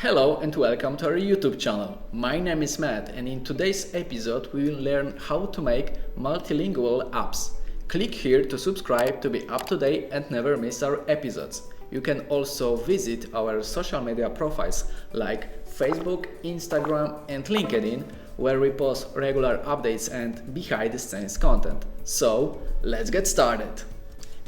Hello and welcome to our YouTube channel. My name is Matt and in today's episode we will learn how to make multilingual apps. Click here to subscribe to be up to date and never miss our episodes. You can also visit our social media profiles like Facebook, Instagram and LinkedIn, where we post regular updates and behind the scenes content. So let's get started.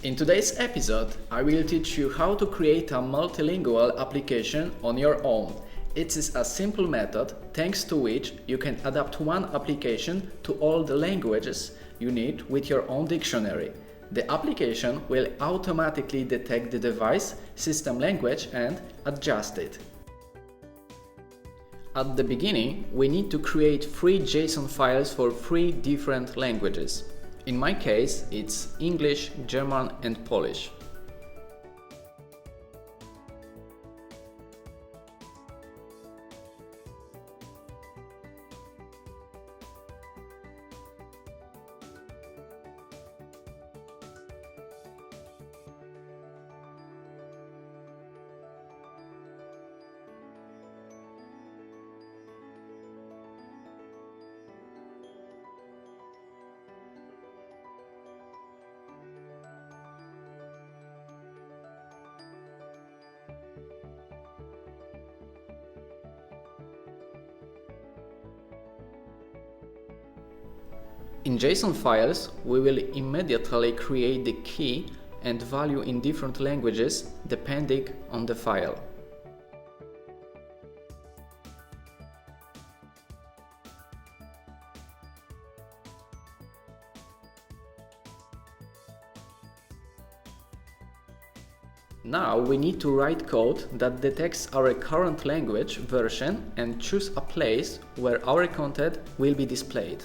In today's episode, I will teach you how to create a multilingual application on your own. It is a simple method thanks to which you can adapt one application to all the languages you need with your own dictionary. The application will automatically detect the device, system language and adjust it. At the beginning, we need to create 3 JSON files for 3 different languages. In my case, it's English, German and Polish. In JSON files, we will immediately create the key and value in different languages depending on the file. Now we need to write code that detects our current language version and choose a place where our content will be displayed.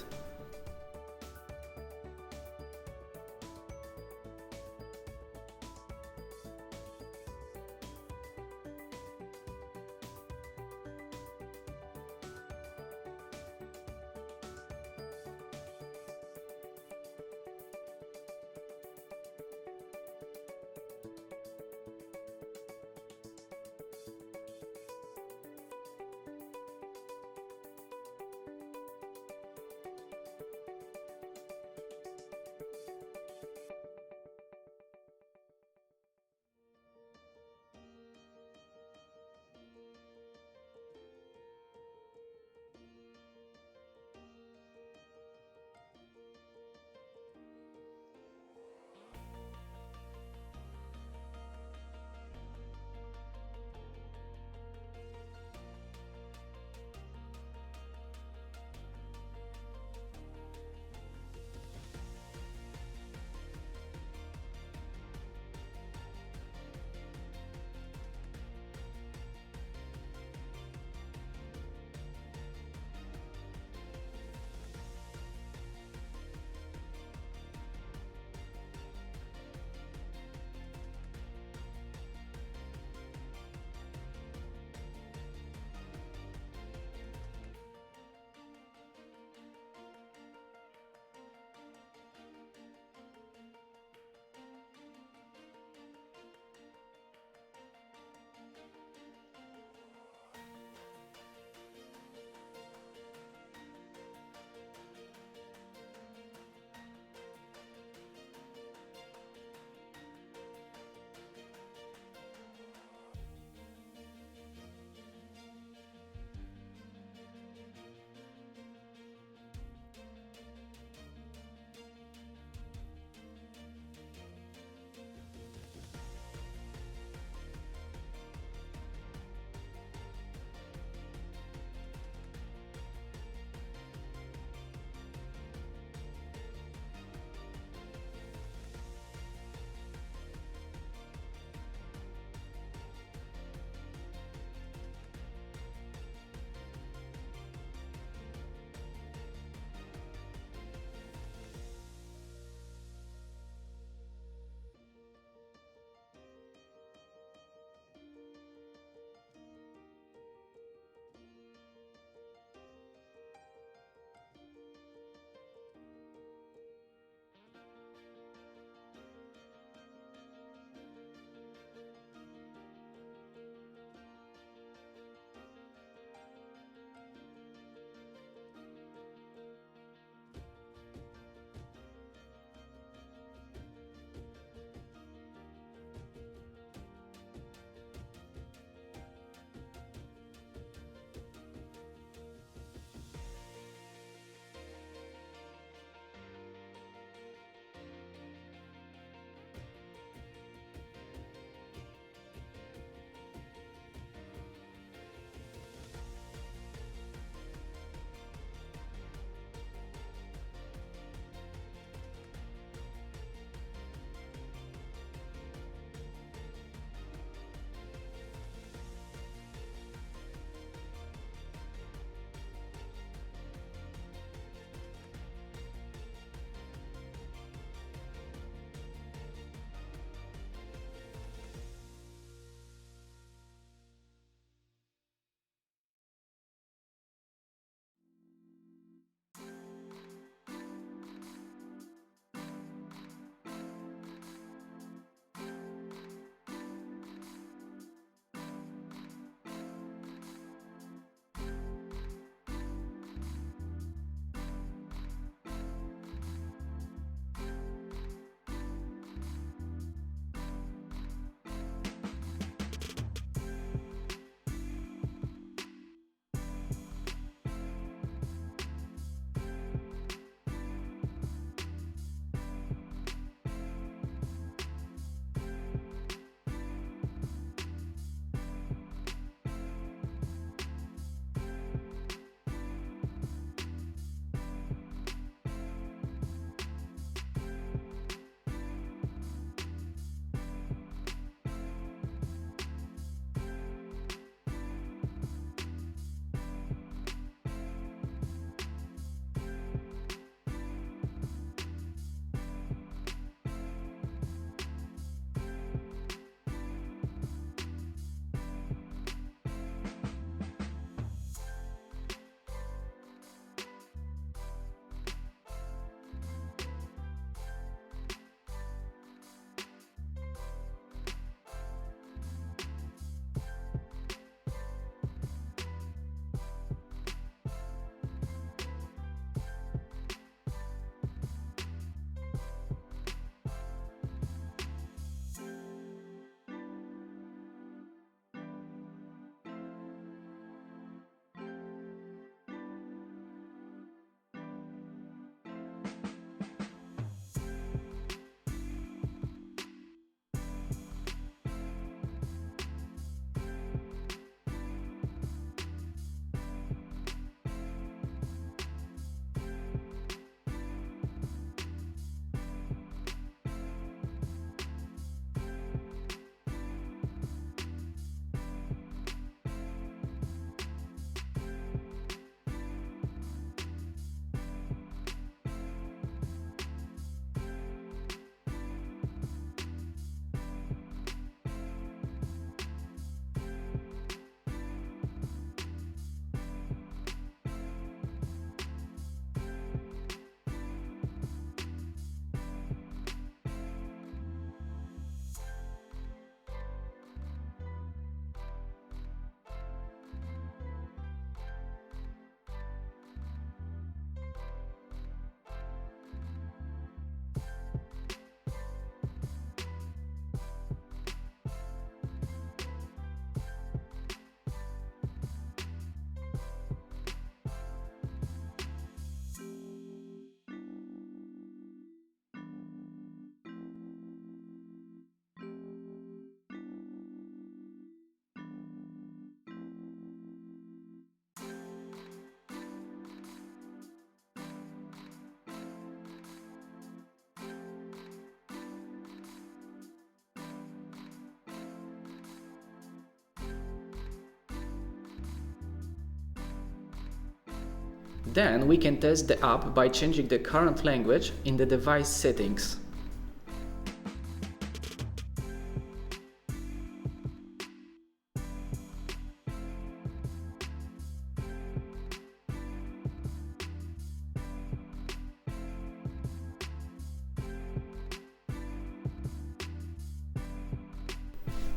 Then we can test the app by changing the current language in the device settings.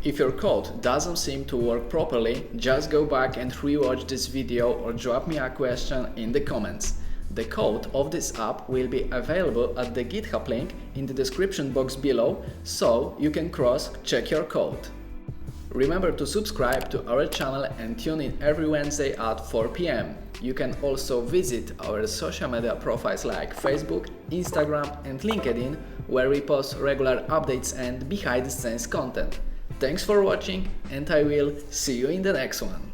If your code doesn't seem to work properly, just go back and rewatch this video or drop me a question in the comments. The code of this app will be available at the GitHub link in the description box below, so you can cross-check your code. Remember to subscribe to our channel and tune in every Wednesday at 4 p.m. You can also visit our social media profiles like Facebook, Instagram and LinkedIn, where we post regular updates and behind-the-scenes content. Thanks for watching, and I will see you in the next one.